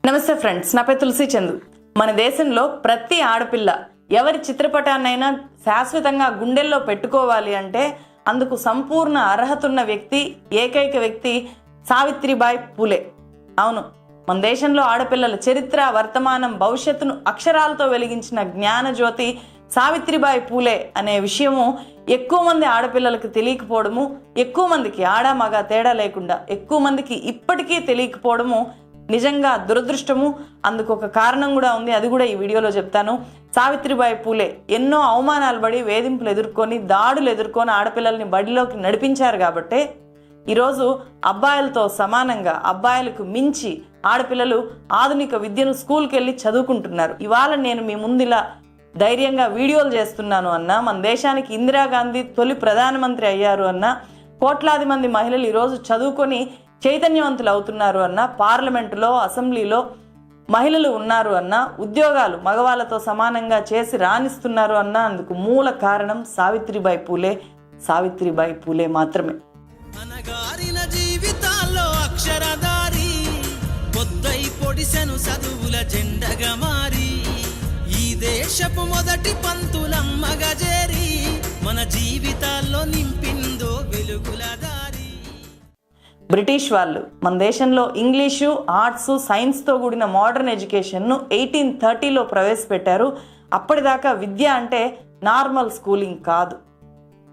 నమస్తే ఫ్రెండ్స్, నా పేరు తులసి చందు. మన దేశంలో ప్రతి ఆడపిల్ల ఎవరి చిత్రపటాన్నైనా శాశ్వతంగా గుండెల్లో పెట్టుకోవాలి అంటే అందుకు సంపూర్ణ అర్హత ఉన్న వ్యక్తి, ఏకైక వ్యక్తి సావిత్రిబాయి పూలే. అవును, మన దేశంలో ఆడపిల్లల చరిత్ర, వర్తమానం, భవిష్యత్తును అక్షరాలతో వెలిగించిన జ్ఞానజ్యోతి సావిత్రిబాయి పూలే అనే విషయము ఎక్కువ మంది ఆడపిల్లలకు తెలియకపోవడము, ఎక్కువ మందికి ఆడ మగ తేడా లేకుండా ఎక్కువ మందికి ఇప్పటికీ తెలియకపోవడము నిజంగా దురదృష్టము. అందుకు ఒక కారణం కూడా ఉంది, అది కూడా ఈ వీడియోలో చెప్తాను. సావిత్రిబాయి పూలే ఎన్నో అవమానాలు పడి, వేధింపులు ఎదుర్కొని, దాడులు ఎదుర్కొని ఆడపిల్లల్ని బడిలోకి నడిపించారు కాబట్టే ఈరోజు అబ్బాయిలతో సమానంగా, అబ్బాయిలకు మించి ఆడపిల్లలు ఆధునిక విద్యను స్కూల్కి వెళ్ళి చదువుకుంటున్నారు. ఇవాళ నేను మీ ముందు ఇలా ధైర్యంగా వీడియోలు చేస్తున్నాను అన్న, మన దేశానికి ఇందిరాగాంధీ తొలి ప్రధానమంత్రి అయ్యారు అన్న, కోట్లాది మంది మహిళలు ఈరోజు చదువుకొని చైతన్యవంతులు అవుతున్నారు అన్న, పార్లమెంటులో, అసెంబ్లీలో మహిళలు ఉన్నారు అన్న, ఉద్యోగాలు మగవాళ్ళతో సమానంగా చేసి రాణిస్తున్నారు అన్న, అందుకు మూల కారణం సావిత్రిబాయి పూలే, సావిత్రిబాయి పూలే మాత్రమే. అనగారిన జీవితాల్లో అక్షరధారి పొద్దై పొడిసెను చదువుల జెండగా మారి ఈ దేశపు మొదటి పంతులమ్మగా చేరి మన జీవితాల్లో నింపిందో వెలుగుల దారి. బ్రిటిష్ వాళ్ళు మన దేశంలో ఇంగ్లీషు, ఆర్ట్స్, సైన్స్తో కూడిన మోడర్న్ ఎడ్యుకేషన్ను 1830లో ప్రవేశపెట్టారు. అప్పటిదాకా విద్య అంటే నార్మల్ స్కూలింగ్ కాదు.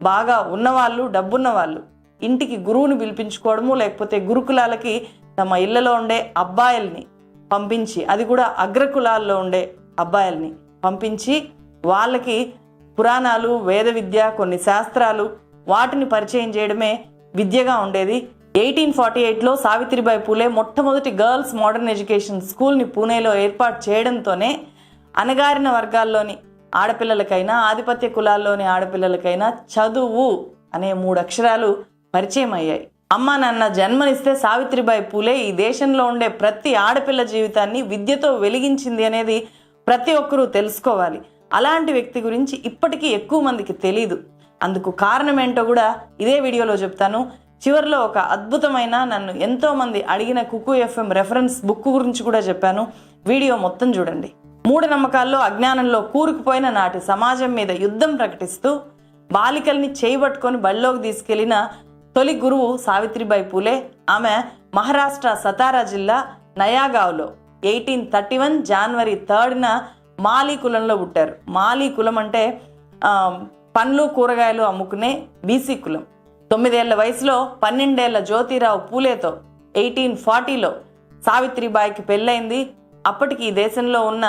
బాగా ఉన్నవాళ్ళు, డబ్బున్న వాళ్ళు ఇంటికి గురువుని పిలిపించుకోవడము, లేకపోతే గురుకులాలకి తమ ఇళ్లలో ఉండే అబ్బాయిల్ని పంపించి, అది కూడా అగ్రకులాల్లో ఉండే అబ్బాయిల్ని పంపించి వాళ్ళకి పురాణాలు, వేద విద్య, కొన్ని శాస్త్రాలు వాటిని పరిచయం చేయడమే విద్యగా ఉండేది. 1848లో సావిత్రిబాయి పూలే మొట్టమొదటి గర్ల్స్ మోడర్న్ ఎడ్యుకేషన్ స్కూల్ని పూణేలో ఏర్పాటు చేయడంతోనే అణగారిన వర్గాల్లోని ఆడపిల్లలకైనా, ఆధిపత్య కులాల్లోని ఆడపిల్లలకైనా చదువు అనే 3 అక్షరాలు పరిచయం అయ్యాయి. అమ్మా నాన్న జన్మనిస్తే సావిత్రిబాయి పూలే ఈ దేశంలో ఉండే ప్రతి ఆడపిల్ల జీవితాన్ని విద్యతో వెలిగించింది అనేది ప్రతి ఒక్కరూ తెలుసుకోవాలి. అలాంటి వ్యక్తి గురించి ఇప్పటికీ ఎక్కువ మందికి తెలీదు. అందుకు కారణం ఏంటో కూడా ఇదే వీడియోలో చెప్తాను. చివరిలో ఒక అద్భుతమైన, నన్ను ఎంతోమంది అడిగిన కుకు ఎఫ్ఎం రెఫరెన్స్ బుక్ గురించి కూడా చెప్పాను. వీడియో మొత్తం చూడండి. మూఢనమ్మకాల్లో, అజ్ఞానంలో కూరుకుపోయిన నాటి సమాజం మీద యుద్ధం ప్రకటిస్తూ బాలికల్ని చేయబట్టుకొని బళ్ళలోకి తీసుకెళ్లిన తొలి గురువు సావిత్రిబాయి పూలే. ఆమె మహారాష్ట్ర సతారా జిల్లా నయాగావ్లో 1831 జనవరి 3న మాలీ కులంలో పుట్టారు. మాలీ కులం అంటే పండ్లు, కూరగాయలు అమ్ముకునే బీసీ కులం. 9 ఏళ్ల వయసులో 12 ఏళ్ల జ్యోతిరావు పూలేతో 1840లో సావిత్రిబాయికి పెళ్ళైంది. అప్పటికి ఈ దేశంలో ఉన్న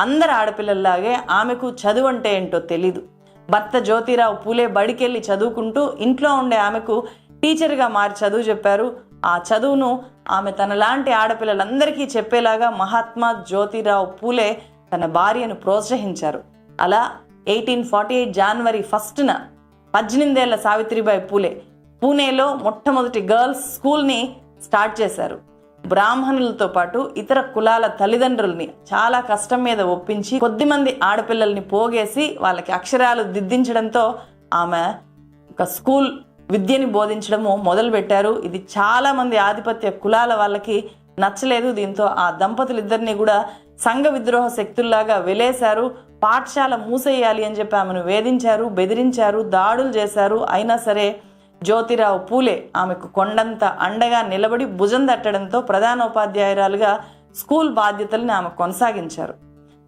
అందరు ఆడపిల్లల్లాగే ఆమెకు చదువు అంటే ఏంటో తెలీదు. భర్త జ్యోతిరావు పూలే బడికెళ్ళి చదువుకుంటూ ఇంట్లో ఉండే ఆమెకు టీచర్గా మారి చదువు చెప్పారు. ఆ చదువును ఆమె తనలాంటి ఆడపిల్లలందరికీ చెప్పేలాగా మహాత్మా జ్యోతిరావు పూలే తన భార్యను ప్రోత్సహించారు. అలా 1848 జనవరి 1న 18 ఏళ్ల సావిత్రిబాయి పూలే పూణేలో మొట్టమొదటి గర్ల్స్ స్కూల్ని స్టార్ట్ చేశారు. బ్రాహ్మణులతో పాటు ఇతర కులాల తల్లిదండ్రుల్ని చాలా కష్టం మీద ఒప్పించి కొద్దిమంది ఆడపిల్లల్ని పోగేసి వాళ్ళకి అక్షరాలు దిద్దించడంతో ఆమె ఒక స్కూల్ విద్యని బోధించడము మొదలుపెట్టారు. ఇది చాలా మంది ఆధిపత్య కులాల వాళ్ళకి నచ్చలేదు. దీంతో ఆ దంపతులిద్దరిని కూడా సంఘ విద్రోహ శక్తుల్లాగా వెలేశారు. పాఠశాల మూసేయాలి అని చెప్పి ఆమెను వేధించారు, బెదిరించారు, దాడులు చేశారు. అయినా సరే జ్యోతిరావు పూలే ఆమెకు కొండంత అండగా నిలబడి భుజం తట్టడంతో ప్రధానోపాధ్యాయురాలుగా స్కూల్ బాధ్యతల్ని ఆమె కొనసాగించారు.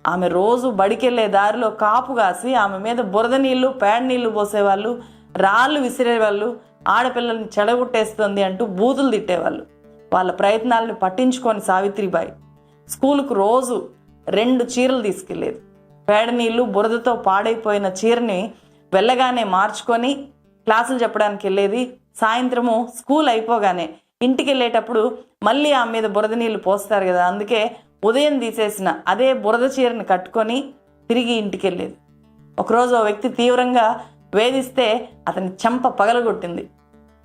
ఆమె రోజు బడికెళ్లే దారిలో కాపు కాసి ఆమె మీద బురద నీళ్లు, పేడ నీళ్లు పోసేవాళ్ళు, రాళ్ళు విసిరేవాళ్ళు, ఆడపిల్లల్ని చెడగొట్టేస్తుంది అంటూ బూతులు తిట్టేవాళ్ళు. వాళ్ళ ప్రయత్నాలను పట్టించుకొని సావిత్రిబాయి స్కూలుకు రోజు 2 చీరలు తీసుకెళ్లేది. పేడ నీళ్లు, బురదతో పాడైపోయిన చీరని వెళ్ళగానే మార్చుకొని క్లాసులు చెప్పడానికి వెళ్ళేది. సాయంత్రము స్కూల్ అయిపోగానే ఇంటికి వెళ్ళేటప్పుడు మళ్ళీ ఆమె మీద బురద నీళ్లు పోస్తారు కదా, అందుకే ఉదయం తీసేసిన అదే బురద చీరని కట్టుకొని తిరిగి ఇంటికి వెళ్ళేది. ఒకరోజు ఓ వ్యక్తి తీవ్రంగా వేధిస్తే అతని చెంప పగలగొట్టింది.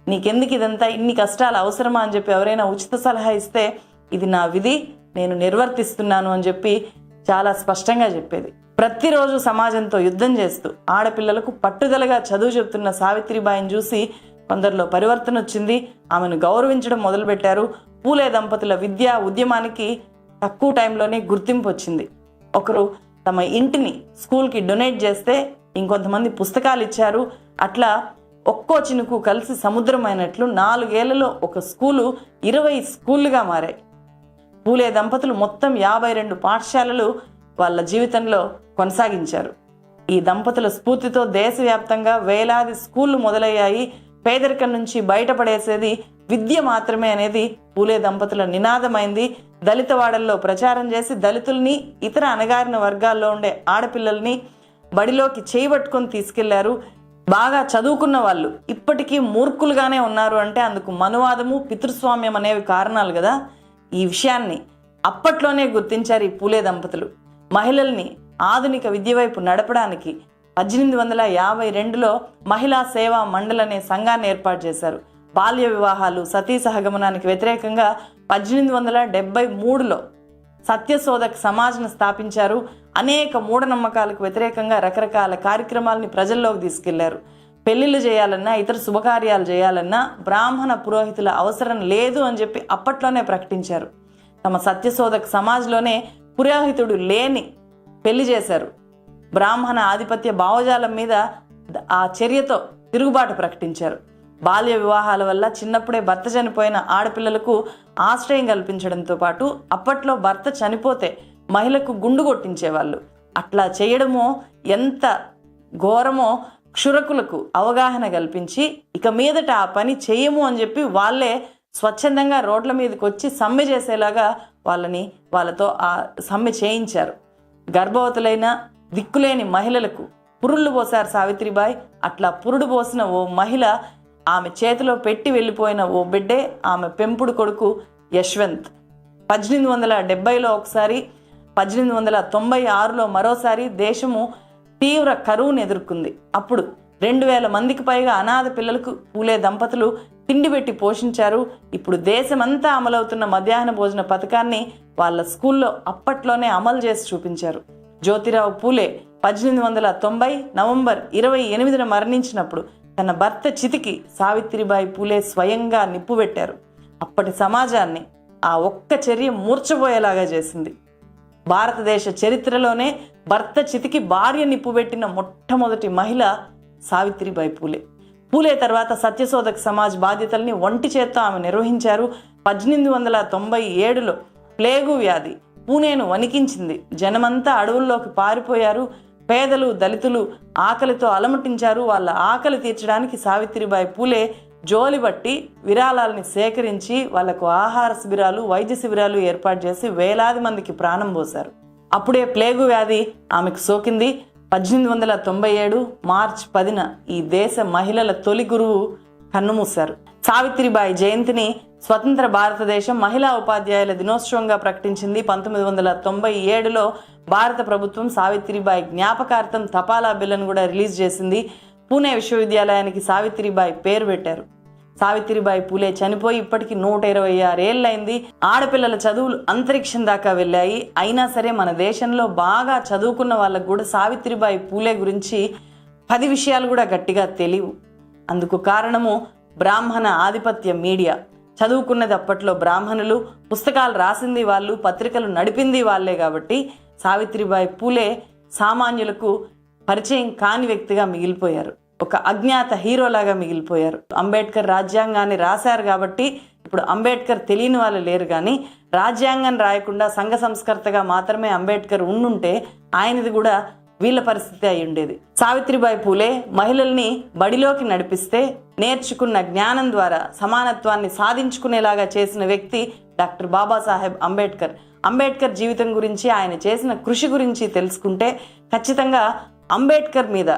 నీకెందుకు ఇదంతా, ఇన్ని కష్టాలు అవసరమా అని చెప్పి ఎవరైనా ఉచిత సలహా ఇస్తే ఇది నా విధి, నేను నిర్వర్తిస్తున్నాను అని చెప్పి చాలా స్పష్టంగా చెప్పేది. ప్రతిరోజు సమాజంతో యుద్ధం చేస్తూ ఆడపిల్లలకు పట్టుదలగా చదువు చెప్తున్న సావిత్రిబాయిని చూసి కొందరిలో పరివర్తన వచ్చింది. ఆమెను గౌరవించడం మొదలుపెట్టారు. పూలే దంపతుల విద్యా ఉద్యమానికి తక్కువ టైంలోనే గుర్తింపు వచ్చింది. ఒకరు తమ ఇంటిని స్కూల్కి డొనేట్ చేస్తే ఇంకొంతమంది పుస్తకాలు ఇచ్చారు. అట్లా ఒక్కో చినుకు కలిసి సముద్రం అయినట్లు 4 ఏళ్లలో ఒక స్కూలు 20 స్కూళ్ళుగా మారాయి. పూలే దంపతులు మొత్తం 52 పాఠశాలలు వాళ్ళ జీవితంలో కొనసాగించారు. ఈ దంపతుల స్ఫూర్తితో దేశవ్యాప్తంగా వేలాది స్కూళ్ళు మొదలయ్యాయి. పేదరికం నుంచి బయటపడేసేది విద్య మాత్రమే అనేది పూలే దంపతుల నినాదమైంది. దళిత వాడల్లో ప్రచారం చేసి దళితుల్ని, ఇతర అణగారిన వర్గాల్లో ఉండే ఆడపిల్లల్ని బడిలోకి చేయబట్టుకొని తీసుకెళ్లారు. బాగా చదువుకున్న వాళ్ళు ఇప్పటికీ మూర్ఖులుగానే ఉన్నారు అంటే అందుకు మనువాదము, పితృస్వామ్యం అనేవి కారణాలు కదా. ఈ విషయాన్ని అప్పట్లోనే గుర్తించారు ఈ పూలే దంపతులు. మహిళల్ని ఆధునిక విద్య వైపు నడపడానికి 1852లో మహిళా సేవా మండలి అనే సంఘాన్ని ఏర్పాటు చేశారు. బాల్య వివాహాలు, సతీ సహగమనానికి వ్యతిరేకంగా 1873లో సత్యశోధక్ సమాజ్ను స్థాపించారు. అనేక మూఢనమ్మకాలకు వ్యతిరేకంగా రకరకాల కార్యక్రమాలని ప్రజల్లోకి తీసుకెళ్లారు. పెళ్లిళ్ళు చేయాలన్నా, ఇతర శుభకార్యాలు చేయాలన్నా బ్రాహ్మణ పురోహితుల అవసరం లేదు అని చెప్పి అప్పట్లోనే ప్రకటించారు. తమ సత్యశోధక్ సమాజ్లోనే పురోహితుడు లేని పెళ్లి చేశారు. బ్రాహ్మణ ఆధిపత్య భావజాలం మీద ఆ చర్యతో తిరుగుబాటు ప్రకటించారు. బాల్య వివాహాల వల్ల చిన్నప్పుడే భర్త చనిపోయిన ఆడపిల్లలకు ఆశ్రయం కల్పించడంతో పాటు అప్పట్లో భర్త చనిపోతే మహిళకు గుండు కొట్టించేవాళ్ళు. అట్లా చేయడమో ఎంత ఘోరమో క్షురకులకు అవగాహన కల్పించి ఇక మీదట ఆ పని చేయము అని చెప్పి వాళ్ళే స్వచ్ఛందంగా రోడ్ల మీదకి వచ్చి సమ్మె చేసేలాగా వాళ్ళతో ఆ సమ్మె చేయించారు. గర్భవతులైన దిక్కులేని మహిళలకు పురుళ్ళు పోసారు సావిత్రిబాయి. అట్లా పురుడు పోసిన ఓ మహిళ, ఆమె చేతిలో పెట్టి వెళ్ళిపోయిన ఓ బిడ్డే ఆమె పెంపుడు కొడుకు యశ్వంత్. 1870లో ఒకసారి, 1896లో మరోసారి దేశము తీవ్ర కరువును ఎదుర్కొంది. అప్పుడు 2000 మందికి పైగా అనాథ పిల్లలకు పూలే దంపతులు తిండి పెట్టి పోషించారు. ఇప్పుడు దేశమంతా అమలవుతున్న మధ్యాహ్న భోజన పథకాన్ని వాళ్ళ స్కూల్లో అప్పట్లోనే అమలు చేసి చూపించారు. జ్యోతిరావు పూలే 1890 నవంబర్ 28న మరణించినప్పుడు తన భర్త చితికి సావిత్రిబాయి పూలే స్వయంగా నిప్పు పెట్టారు. అప్పటి సమాజాన్ని ఆ ఒక్క చర్య మూర్చబోయేలాగా చేసింది. భారతదేశ చరిత్రలోనే భర్త చితికి భార్య నిప్పు పెట్టిన మొట్టమొదటి మహిళ సావిత్రిబాయి పూలే. పూలే తర్వాత సత్యశోధక్ సమాజ్ బాధ్యతల్ని ఒంటి చేత్తో ఆమె నిర్వహించారు. 1897లో ప్లేగు వ్యాధి పూణేను వణికించింది. జనమంతా అడవుల్లోకి పారిపోయారు. పేదలు, దళితులు ఆకలితో అలమటించారు. వాళ్ళ ఆకలి తీర్చడానికి సావిత్రిబాయి పూలే జోలిబట్టి విరాళాలని సేకరించి వాళ్లకు ఆహార శిబిరాలు, వైద్య శిబిరాలు ఏర్పాటు చేసి వేలాది మందికి ప్రాణం పోశారు. అప్పుడే ప్లేగు వ్యాధి ఆమెకు సోకింది. 1897 మార్చి 10న ఈ దేశ మహిళల తొలి గురువు కన్నుమూశారు. సావిత్రిబాయి జయంతిని స్వతంత్ర భారతదేశం మహిళా ఉపాధ్యాయుల దినోత్సవంగా ప్రకటించింది. 1997లో భారత ప్రభుత్వం సావిత్రిబాయి జ్ఞాపకార్థం తపాలా బిల్లును కూడా రిలీజ్ చేసింది. పూణే విశ్వవిద్యాలయానికి సావిత్రిబాయి పేరు పెట్టారు. సావిత్రిబాయి పూలే చనిపోయి ఇప్పటికి 126 ఏళ్ళైంది. ఆడపిల్లల చదువులు అంతరిక్షం దాకా వెళ్ళాయి. అయినా సరే మన దేశంలో బాగా చదువుకున్న వాళ్ళకు కూడా సావిత్రిబాయి పూలే గురించి 10 విషయాలు కూడా గట్టిగా తెలియవు. అందుకు కారణము బ్రాహ్మణ ఆధిపత్య మీడియా. చదువుకున్నది అప్పట్లో బ్రాహ్మణులు, పుస్తకాలు రాసింది వాళ్ళు, పత్రికలు నడిపింది వాళ్ళే. కాబట్టి సావిత్రిబాయి పూలే సామాన్యులకు పరిచయం కాని వ్యక్తిగా మిగిలిపోయారు. ఒక అజ్ఞాత హీరోలాగా మిగిలిపోయారు. అంబేద్కర్ రాజ్యాంగాన్ని రాశారు కాబట్టి ఇప్పుడు అంబేద్కర్ తెలియని వాళ్ళు లేరు. కానీ రాజ్యాంగం రాయకుండా సంఘ సంస్కర్తగా మాత్రమే అంబేద్కర్ ఉండుంటే ఆయనది కూడా వీళ్ళ పరిస్థితి అయి ఉండేది. సావిత్రిబాయి పూలే మహిళల్ని బడిలోకి నడిపిస్తే నేర్చుకున్న జ్ఞానం ద్వారా సమానత్వాన్ని సాధించుకునేలాగా చేసిన వ్యక్తి డాక్టర్ బాబాసాహెబ్ అంబేద్కర్. అంబేద్కర్ జీవితం గురించి, ఆయన చేసిన కృషి గురించి తెలుసుకుంటే ఖచ్చితంగా అంబేద్కర్ మీద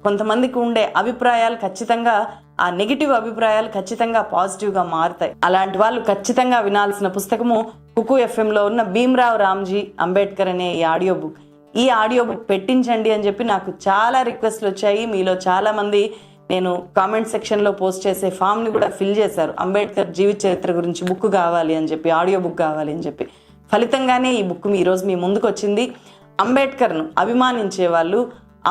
కొంతమందికి ఉండే అభిప్రాయాలు ఖచ్చితంగా, ఆ నెగిటివ్ అభిప్రాయాలు ఖచ్చితంగా పాజిటివ్గా మారుతాయి. అలాంటి వాళ్ళు ఖచ్చితంగా వినాల్సిన పుస్తకము కుకు ఎఫ్ఎంలో ఉన్న భీమ్రావ్ రామ్జీ అంబేద్కర్ అనే ఈ ఆడియో బుక్. ఈ ఆడియో బుక్ పెట్టించండి అని చెప్పి నాకు చాలా రిక్వెస్ట్లు వచ్చాయి. మీలో చాలామంది నేను కామెంట్ సెక్షన్లో పోస్ట్ చేసే ఫామ్ని కూడా ఫిల్ చేశారు. అంబేద్కర్ జీవిత చరిత్ర గురించి బుక్ కావాలి అని చెప్పి, ఆడియో బుక్ కావాలి అని చెప్పి. ఫలితంగానే ఈ బుక్ ఈరోజు మీ ముందుకు వచ్చింది. అంబేద్కర్ను అభిమానించే వాళ్ళు,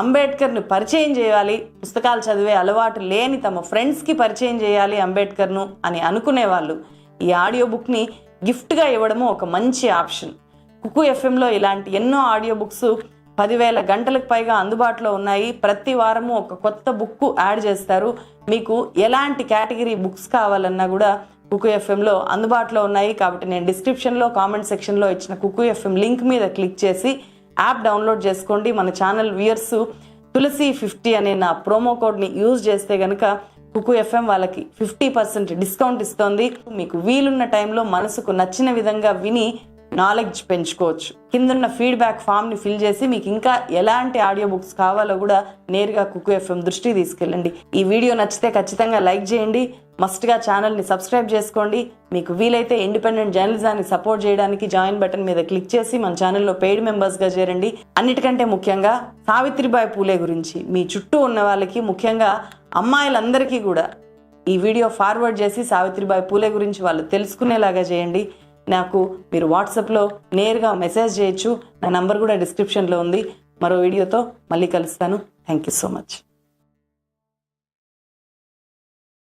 అంబేద్కర్ను పరిచయం చేయాలి, పుస్తకాలు చదివే అలవాటు లేని తమ ఫ్రెండ్స్కి పరిచయం చేయాలి అంబేద్కర్ను అని అనుకునే వాళ్ళు ఈ ఆడియో బుక్ని గిఫ్ట్గా ఇవ్వడము ఒక మంచి ఆప్షన్. కుకు ఎఫ్ఎంలో ఇలాంటి ఎన్నో ఆడియో బుక్స్ 10,000 గంటలకు పైగా అందుబాటులో ఉన్నాయి. ప్రతి వారము ఒక కొత్త బుక్ యాడ్ చేస్తారు. మీకు ఎలాంటి కేటగిరీ బుక్స్ కావాలన్నా కూడా కుకు ఎఫ్ఎంలో అందుబాటులో ఉన్నాయి. కాబట్టి నేను డిస్క్రిప్షన్లో కామెంట్ సెక్షన్లో ఇచ్చిన కుకు ఎఫ్ఎం లింక్ మీద క్లిక్ చేసి యాప్ డౌన్లోడ్ చేసుకోండి. మన ఛానల్ వ్యూయర్స్ తులసి50 అనే నా ప్రోమో కోడ్ని యూజ్ చేస్తే కనుక కుకు ఎఫ్ఎం వాళ్ళకి 50% డిస్కౌంట్ ఇస్తోంది. మీకు వీలున్న టైంలో మనసుకు నచ్చిన విధంగా విని నాలెడ్జ్ పెంచుకోవచ్చు. కిందన్న ఫీడ్బ్యాక్ ఫామ్ని ఫిల్ చేసి మీకు ఇంకా ఎలాంటి ఆడియో బుక్స్ కావాలో కూడా నేరుగా కుకు ఎఫ్ఎం దృష్టికి తీసుకెళ్ళండి. ఈ వీడియో నచ్చితే ఖచ్చితంగా లైక్ చేయండి. మస్ట్గా ఛానల్ని సబ్స్క్రైబ్ చేసుకోండి. మీకు వీలైతే ఇండిపెండెంట్ జర్నలిజాన్ని సపోర్ట్ చేయడానికి జాయిన్ బటన్ మీద క్లిక్ చేసి మన ఛానల్లో పెయిడ్ మెంబర్స్గా చేరండి. అన్నిటికంటే ముఖ్యంగా సావిత్రిబాయి పూలే గురించి మీ చుట్టూ ఉన్న వాళ్ళకి, ముఖ్యంగా అమ్మాయిలందరికీ కూడా ఈ వీడియో ఫార్వర్డ్ చేసి సావిత్రిబాయి పూలే గురించి వాళ్ళు తెలుసుకునేలాగా చేయండి. నాకు మీరు వాట్సాప్లో నేరుగా మెసేజ్ చేయొచ్చు. నా నంబర్ కూడా డిస్క్రిప్షన్లో ఉంది. మరో వీడియోతో మళ్ళీ కలుస్తాను. Thank you so much.